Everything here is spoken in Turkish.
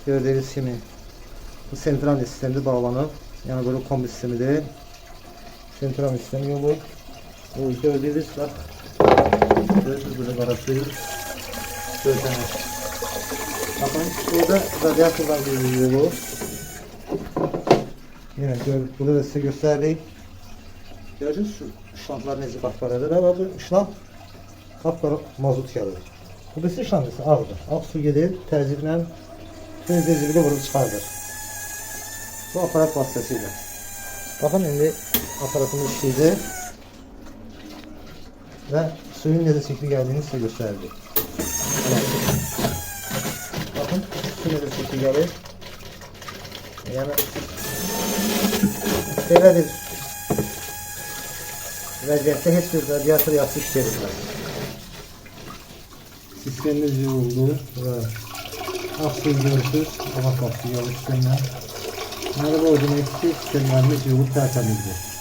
Gördüğünüz kimi bu sentral sistemde bağlanıb. Yani böyle kombi sistemi değil. Sentral sistem yolu. Bu gördüğünüz bak. Gördüğünüz böyle karıştırıyor. Gördüğünüz. Bakın burada radyatörler görülüyor bu. Yine burada da size gösterdik. Gördünüz şu şlamplar necə qapqaradır. Ama bu şlamp qapqara mazot gəlir. Bu birisi şlampısı ağdır. Ağ su gelir, təzyiqlə tezliği vurub çıxardır. Bu aparat vasıtasıyla. Bakın indi aparatımız işleyecek. Ve suyun necə çekli geldiğini size gösterdi. Bakın su necə çekli gelir. Yani belədir. Vəziyyətdə heç bir radyatör yaxşı işləyirlər. Sistemimiz yoğuldu və ağ suyu görürsünüz. Hava kapsı yolu sistemler. Yani bu otomatik sistemlerimiz yoğulup tertemizdir.